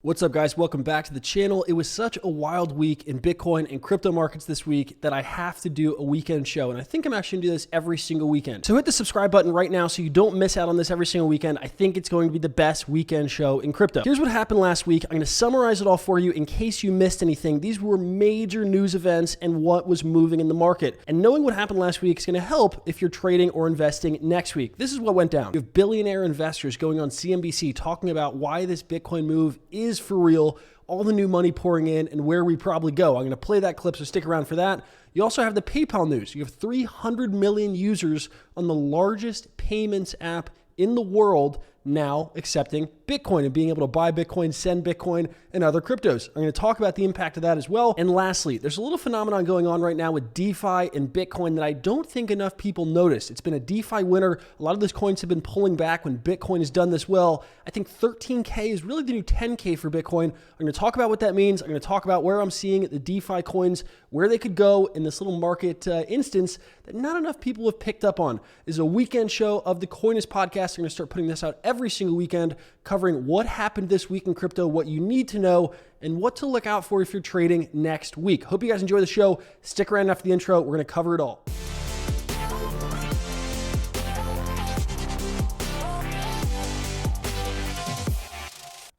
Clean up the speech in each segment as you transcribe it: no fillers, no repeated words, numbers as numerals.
What's up, guys? Welcome back to the channel. It was such a wild week in Bitcoin and crypto markets this week that I have to do a weekend show, and I think I'm actually gonna do this every single weekend. So hit the subscribe button right now so you don't miss out on this every single weekend. I think it's going to be the best weekend show in crypto. Here's what happened last week. I'm gonna summarize it all for you in case you missed anything. These were major news events and what was moving in the market. And knowing what happened last week is gonna help if you're trading or investing next week. This is what went down. You have billionaire investors going on CNBC talking about why this Bitcoin move is for real, all the new money pouring in, and where we probably go. I'm going to play that clip, so stick around for that. You also have the PayPal news. You have 300 million users on the largest payments app in the world now accepting Bitcoin and being able to buy Bitcoin, send Bitcoin, and other cryptos. I'm going to talk about the impact of that as well. And lastly, there's a little phenomenon going on right now with DeFi and Bitcoin that I don't think enough people notice. It's been a DeFi winter. A lot of those coins have been pulling back when Bitcoin has done this well. I think 13K is really the new 10K for Bitcoin. I'm going to talk about what that means. I'm going to talk about where I'm seeing the DeFi coins, where they could go in this little market instance that not enough people have picked up on. This is a weekend show of the Coinist Podcast. I'm going to start putting this out every single weekend, covering what happened this week in crypto, what you need to know, and what to look out for if you're trading next week. Hope you guys enjoy the show. Stick around after the intro. We're going to cover it all.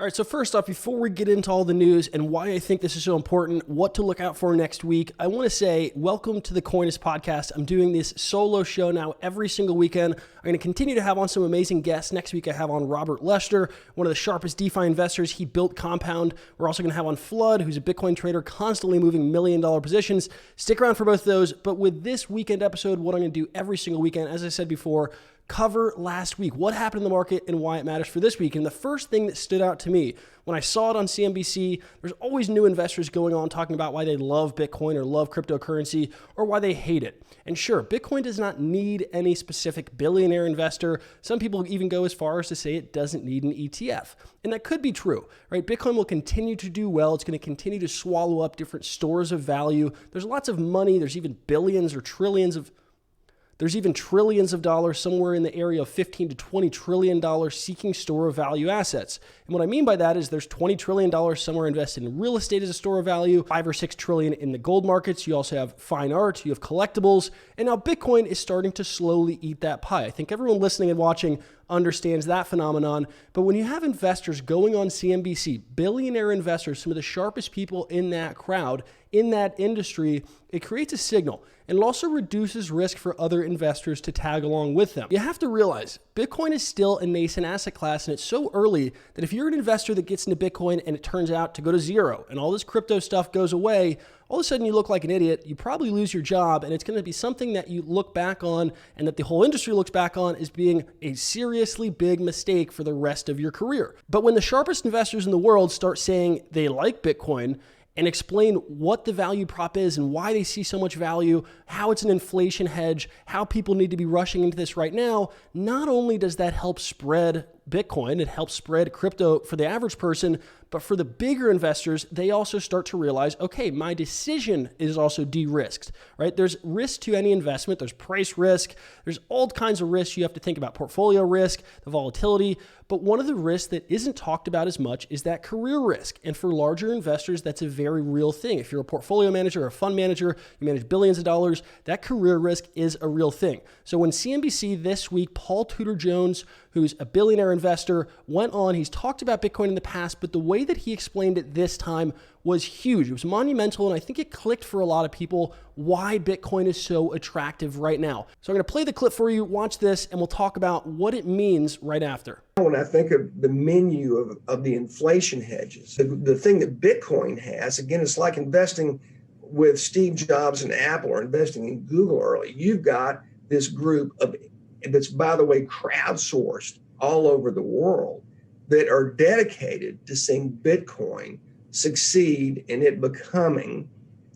All right, so first off, before we get into all the news and why I think this is so important, what to look out for next week, I want to say welcome to the Coinist Podcast. I'm doing this solo show now every single weekend. I'm going to continue to have on some amazing guests. Next week, I have on Robert Lester, one of the sharpest DeFi investors. He built Compound. We're also going to have on Flood, who's a Bitcoin trader constantly moving million-dollar positions. Stick around for both of those. But with this weekend episode, what I'm going to do every single weekend, as I said before, cover last week, what happened in the market and why it matters for this week. And the first thing that stood out to me when I saw it on CNBC, there's always new investors going on talking about why they love Bitcoin or love cryptocurrency or why they hate it. And sure, Bitcoin does not need any specific billionaire investor. Some people even go as far as to say it doesn't need an ETF. And that could be true, right? Bitcoin will continue to do well. It's going to continue to swallow up different stores of value. There's lots of money. There's even billions or trillions of There's even trillions of dollars, somewhere in the area of $15 to $20 trillion seeking store of value assets. And what I mean by that is there's $20 trillion somewhere invested in real estate as a store of value, 5 or 6 trillion in the gold markets. You also have fine art, you have collectibles, and now Bitcoin is starting to slowly eat that pie. I think everyone listening and watching understands that phenomenon. But when you have investors going on CNBC, billionaire investors, some of the sharpest people in that crowd, in that industry, it creates a signal. And it also reduces risk for other investors to tag along with them. You have to realize Bitcoin is still a nascent asset class, and it's so early that if you're an investor that gets into Bitcoin and it turns out to go to zero and all this crypto stuff goes away, all of a sudden you look like an idiot, you probably lose your job, and it's going to be something that you look back on and that the whole industry looks back on as being a seriously big mistake for the rest of your career. But when the sharpest investors in the world start saying they like Bitcoin and explain what the value prop is and why they see so much value, how it's an inflation hedge, how people need to be rushing into this right now, not only does that help spread Bitcoin, it helps spread crypto for the average person, but for the bigger investors, they also start to realize, okay, my decision is also de-risked, right? There's risk to any investment. There's price risk. There's all kinds of risks you have to think about, portfolio risk, the volatility. But one of the risks that isn't talked about as much is that career risk. And for larger investors, that's a very real thing. If you're a portfolio manager or a fund manager, you manage billions of dollars, that career risk is a real thing. So when CNBC this week, Paul Tudor Jones, who's a billionaire investor, went on, he's talked about Bitcoin in the past, but the way that he explained it this time was huge. It was monumental, and I think it clicked for a lot of people why Bitcoin is so attractive right now. So I'm going to play the clip for you, watch this, and we'll talk about what it means right after. When I think of the menu of the inflation hedges, the thing that Bitcoin has, again, it's like investing with Steve Jobs and Apple or investing in Google early. You've got this group that's, by the way, crowdsourced all over the world that are dedicated to seeing Bitcoin succeed in it becoming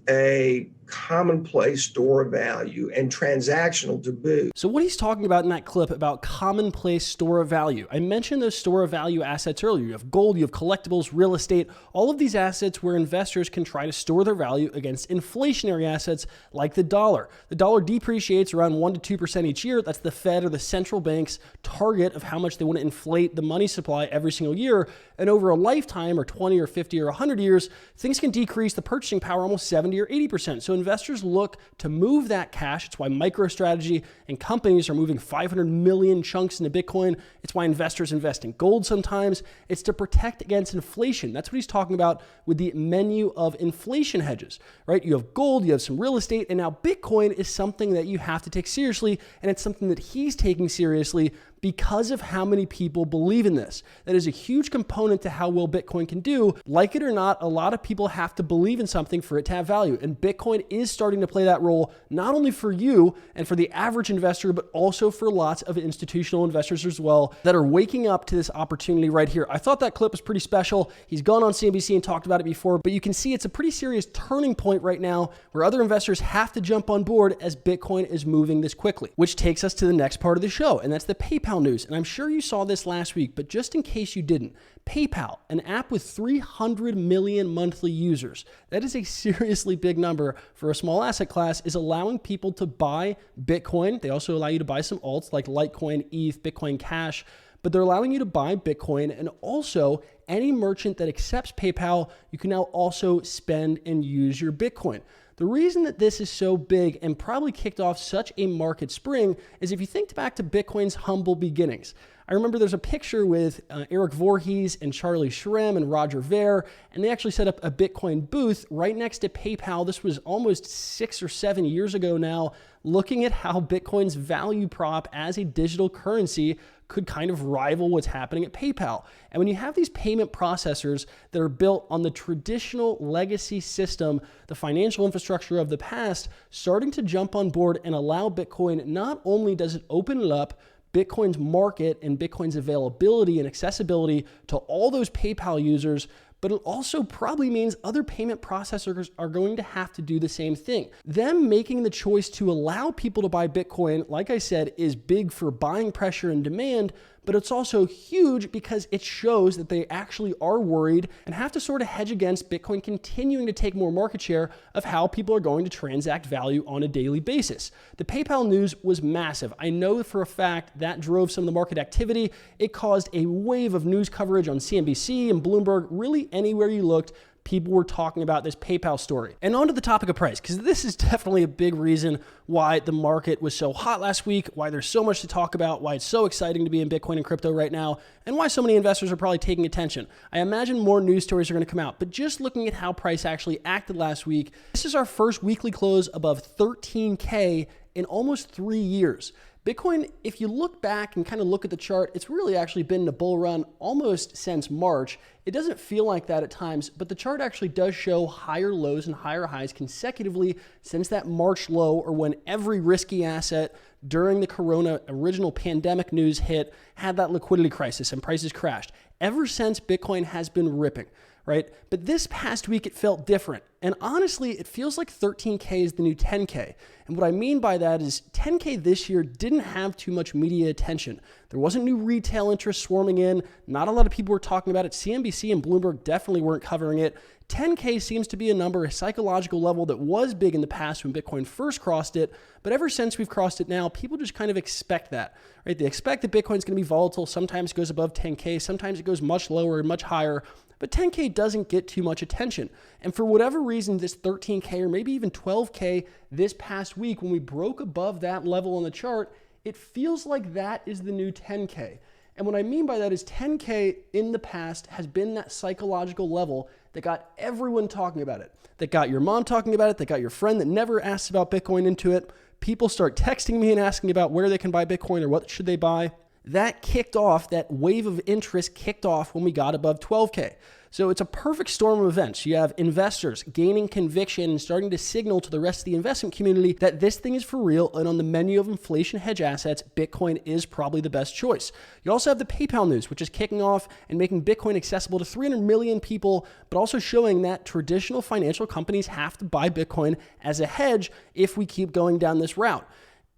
a commonplace store of value and transactional taboo. So what he's talking about in that clip about commonplace store of value, I mentioned those store of value assets earlier. You have gold, you have collectibles, real estate, all of these assets where investors can try to store their value against inflationary assets like the dollar. The dollar depreciates around 1% to 2% each year. That's the Fed or the central bank's target of how much they want to inflate the money supply every single year. And over a lifetime or 20 or 50 or 100 years, things can decrease the purchasing power almost 70 or 80%. So investors look to move that cash. It's why MicroStrategy and companies are moving 500 million chunks into Bitcoin. It's why investors invest in gold sometimes. It's to protect against inflation. That's what he's talking about with the menu of inflation hedges, right? You have gold, you have some real estate, and now Bitcoin is something that you have to take seriously, and it's something that he's taking seriously because of how many people believe in this. That is a huge component to how well Bitcoin can do. Like it or not, a lot of people have to believe in something for it to have value. And Bitcoin is starting to play that role, not only for you and for the average investor, but also for lots of institutional investors as well that are waking up to this opportunity right here. I thought that clip was pretty special. He's gone on CNBC and talked about it before, but you can see it's a pretty serious turning point right now where other investors have to jump on board as Bitcoin is moving this quickly, which takes us to the next part of the show, and that's the PayPal news. And I'm sure you saw this last week, but just in case you didn't, PayPal, an app with 300 million monthly users, that is a seriously big number for a small asset class, is allowing people to buy Bitcoin. They also allow you to buy some alts like Litecoin, ETH, Bitcoin Cash, but they're allowing you to buy Bitcoin, and also any merchant that accepts PayPal, you can now also spend and use your Bitcoin. The reason that this is so big and probably kicked off such a market spring is if you think back to Bitcoin's humble beginnings. I remember there's a picture with Eric Voorhees and Charlie Shrem and Roger Ver, and they actually set up a Bitcoin booth right next to PayPal. This was almost 6 or 7 years ago now, looking at how Bitcoin's value prop as a digital currency could kind of rival what's happening at PayPal. And when you have these payment processors that are built on the traditional legacy system, the financial infrastructure of the past, starting to jump on board and allow Bitcoin, not only does it open up Bitcoin's market and Bitcoin's availability and accessibility to all those PayPal users, but it also probably means other payment processors are going to have to do the same thing. Them making the choice to allow people to buy Bitcoin, like I said, is big for buying pressure and demand, but it's also huge because it shows that they actually are worried and have to sort of hedge against Bitcoin continuing to take more market share of how people are going to transact value on a daily basis. The PayPal news was massive. I know for a fact that drove some of the market activity. It caused a wave of news coverage on CNBC and Bloomberg. Really, anywhere you looked, people were talking about this PayPal story. And on to the topic of price, because this is definitely a big reason why the market was so hot last week, why there's so much to talk about, why it's so exciting to be in Bitcoin and crypto right now, and why so many investors are probably taking attention. I imagine more news stories are going to come out, but just looking at how price actually acted last week, this is our first weekly close above 13K in almost 3 years. Bitcoin, if you look back and kind of look at the chart, it's really actually been in a bull run almost since March. It doesn't feel like that at times, but the chart actually does show higher lows and higher highs consecutively since that March low, or when every risky asset during the Corona original pandemic news hit had that liquidity crisis and prices crashed. Ever since, Bitcoin has been ripping, right? But this past week, it felt different. And honestly, it feels like 13K is the new 10K. And what I mean by that is 10K this year didn't have too much media attention. There wasn't new retail interest swarming in. Not a lot of people were talking about it. CNBC and Bloomberg definitely weren't covering it. 10K seems to be a number, a psychological level that was big in the past when Bitcoin first crossed it. But ever since we've crossed it now, people just kind of expect that, right? They expect that Bitcoin's going to be volatile. Sometimes it goes above 10K. Sometimes it goes much lower and much higher. But 10K doesn't get too much attention. And for whatever reason, this 13K or maybe even 12K this past week, when we broke above that level on the chart, it feels like that is the new 10K. And what I mean by that is 10K in the past has been that psychological level that got everyone talking about it, that got your mom talking about it, that got your friend that never asked about Bitcoin into it. People start texting me and asking about where they can buy Bitcoin or what should they buy. that wave of interest kicked off when we got above 12K. So it's a perfect storm of events. You have investors gaining conviction and starting to signal to the rest of the investment community that this thing is for real, and on the menu of inflation hedge assets, Bitcoin is probably the best choice. You also have the PayPal news, which is kicking off and making Bitcoin accessible to 300 million people, but also showing that traditional financial companies have to buy Bitcoin as a hedge if we keep going down this route.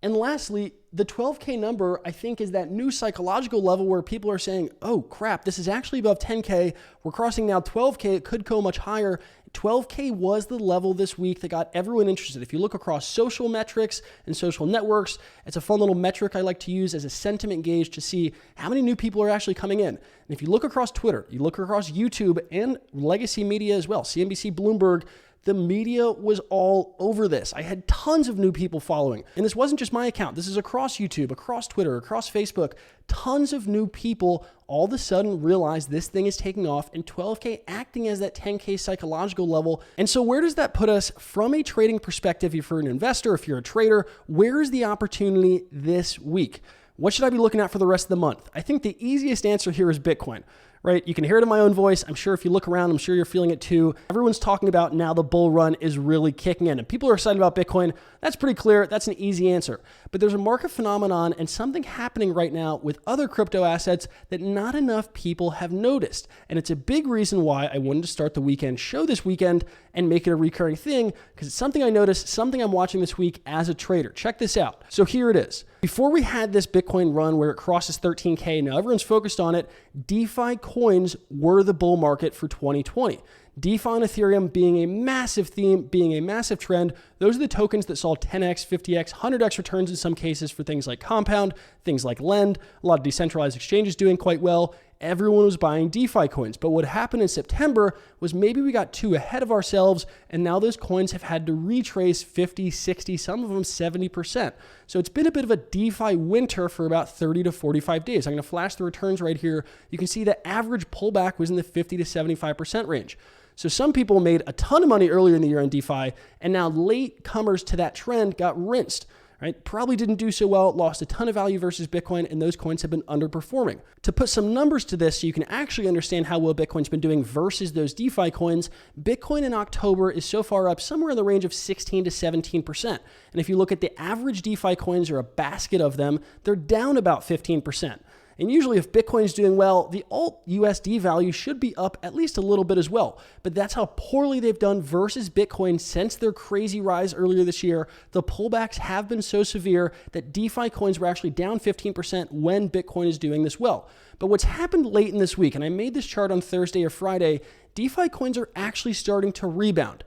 And lastly, the 12K number, I think, is that new psychological level where people are saying, oh crap, this is actually above 10K. We're crossing now 12K. It could go much higher. 12K was the level this week that got everyone interested. If you look across social metrics and social networks, it's a fun little metric I like to use as a sentiment gauge to see how many new people are actually coming in. And if you look across Twitter, you look across YouTube and legacy media as well, CNBC, Bloomberg, the media was all over this. I had tons of new people following. And this wasn't just my account. This is across YouTube, across Twitter, across Facebook. Tons of new people all of a sudden realized this thing is taking off, and 12K acting as that 10K psychological level. And so where does that put us from a trading perspective? If you're an investor, if you're a trader, where is the opportunity this week? What should I be looking at for the rest of the month? I think the easiest answer here is Bitcoin. Right? You can hear it in my own voice. I'm sure if you look around, I'm sure you're feeling it too. Everyone's talking about now the bull run is really kicking in, and people are excited about Bitcoin. That's pretty clear. That's an easy answer. But there's a market phenomenon and something happening right now with other crypto assets that not enough people have noticed. And it's a big reason why I wanted to start the weekend show this weekend and make it a recurring thing, because it's something I noticed, something I'm watching this week as a trader. Check this out. So here it is. Before we had this Bitcoin run where it crosses 13K, now everyone's focused on it, DeFi coins were the bull market for 2020. DeFi and Ethereum being a massive theme, being a massive trend. Those are the tokens that saw 10x, 50x, 100x returns in some cases for things like Compound, things like Lend, a lot of decentralized exchanges doing quite well. Everyone was buying DeFi coins. But what happened in September was maybe we got too ahead of ourselves, and now those coins have had to retrace 50, 60, some of them 70%. So it's been a bit of a DeFi winter for about 30 to 45 days. I'm going to flash the returns right here. You can see the average pullback was in the 50 to 75% range. So some people made a ton of money earlier in the year on DeFi, and now late comers to that trend got rinsed. Right? Probably didn't do so well, lost a ton of value versus Bitcoin, and those coins have been underperforming. To put some numbers to this so you can actually understand how well Bitcoin's been doing versus those DeFi coins, Bitcoin in October is so far up somewhere in the range of 16 to 17%. And if you look at the average DeFi coins or a basket of them, they're down about 15%. And usually if Bitcoin is doing well, the alt USD value should be up at least a little bit as well. But that's how poorly they've done versus Bitcoin since their crazy rise earlier this year. The pullbacks have been so severe that DeFi coins were actually down 15% when Bitcoin is doing this well. But what's happened late in this week, and I made this chart on Thursday or Friday, DeFi coins are actually starting to rebound.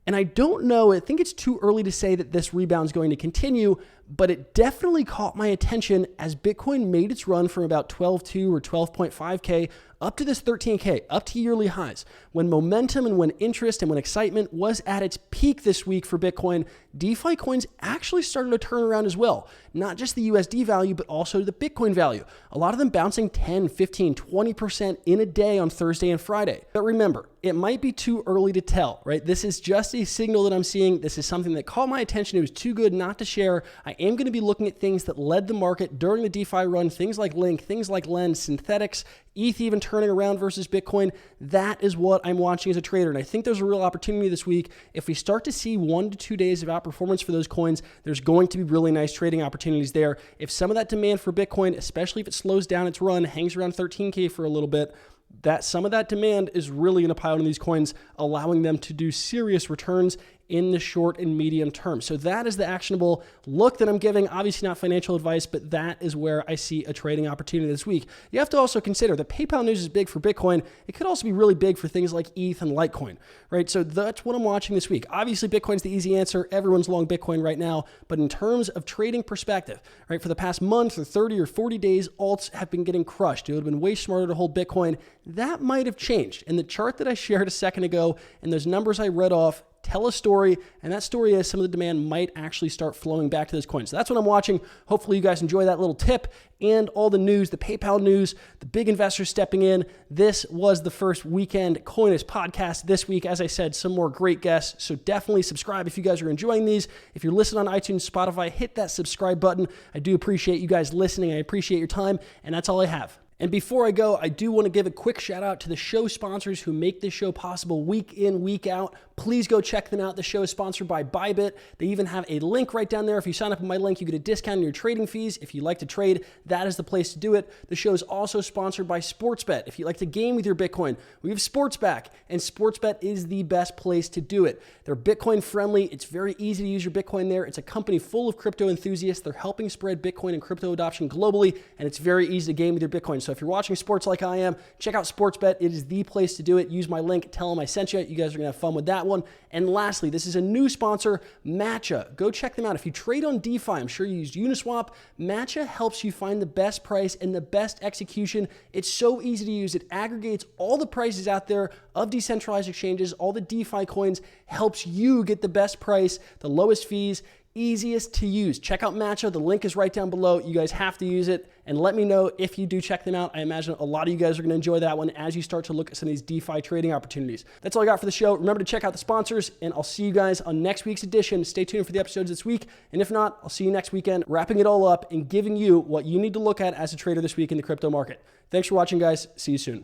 And I don't know, I think it's too early to say that this rebound is going to continue, but it definitely caught my attention as Bitcoin made its run from about 12.2 or 12.5K up to this 13K, up to yearly highs. When momentum and when interest and when excitement was at its peak this week for Bitcoin, DeFi coins actually started to turn around as well. Not just the USD value, but also the Bitcoin value. A lot of them bouncing 10, 15, 20% in a day on Thursday and Friday. But remember, it might be too early to tell, right? This is just a signal that I'm seeing. This is something that caught my attention. It was too good not to share. I am going to be looking at things that led the market during the DeFi run, things like Link, things like Lend, synthetics, ETH even turning around versus Bitcoin. That is what I'm watching as a trader. And I think there's a real opportunity this week. If we start to see 1 to 2 days of outperformance for those coins, there's going to be really nice trading opportunities there. If some of that demand for Bitcoin, especially if it slows down its run, hangs around 13K for a little bit, that some of that demand is really going to pile in these coins, allowing them to do serious returns in the short and medium term. So that is the actionable look that I'm giving. Obviously not financial advice, but that is where I see a trading opportunity this week. You have to also consider that PayPal news is big for Bitcoin. It could also be really big for things like ETH and Litecoin, right? So that's what I'm watching this week. Obviously Bitcoin's the easy answer. Everyone's long Bitcoin right now. But in terms of trading perspective, right, for the past month or 30 or 40 days, alts have been getting crushed. It would have been way smarter to hold Bitcoin. That might have changed. And the chart that I shared a second ago and those numbers I read off tell a story, and that story is some of the demand might actually start flowing back to those coins. So that's what I'm watching. Hopefully you guys enjoy that little tip and all the news, the PayPal news, the big investors stepping in. This was the first weekend Coinist podcast this week. As I said, some more great guests, so definitely subscribe if you guys are enjoying these. If you're listening on iTunes, Spotify, hit that subscribe button. I do appreciate you guys listening. I appreciate your time, and that's all I have. And before I go, I do want to give a quick shout out to the show sponsors who make this show possible week in, week out. Please go check them out. The show is sponsored by Bybit. They even have a link right down there. If you sign up with my link, you get a discount on your trading fees. If you like to trade, that is the place to do it. The show is also sponsored by Sportsbet. If you like to game with your Bitcoin, we have Sportsback, and Sportsbet is the best place to do it. They're Bitcoin friendly. It's very easy to use your Bitcoin there. It's a company full of crypto enthusiasts. They're helping spread Bitcoin and crypto adoption globally, and it's very easy to game with your Bitcoin. So if you're watching sports like I am, check out Sportsbet. It is the place to do it. Use my link. Tell them I sent you. You guys are going to have fun with that one. And lastly, this is a new sponsor, Matcha. Go check them out. If you trade on DeFi, I'm sure you use Uniswap. Matcha helps you find the best price and the best execution. It's so easy to use. It aggregates all the prices out there of decentralized exchanges, all the DeFi coins, helps you get the best price, the lowest fees, easiest to use. Check out Matcha. The link is right down below. You guys have to use it, and let me know if you do check them out. I imagine a lot of you guys are going to enjoy that one as you start to look at some of these DeFi trading opportunities. That's all I got for the show. Remember to check out the sponsors, and I'll see you guys on next week's edition. Stay tuned for the episodes this week, and if not, I'll see you next weekend, wrapping it all up and giving you what you need to look at as a trader this week in the crypto market. Thanks for watching, guys. See you soon.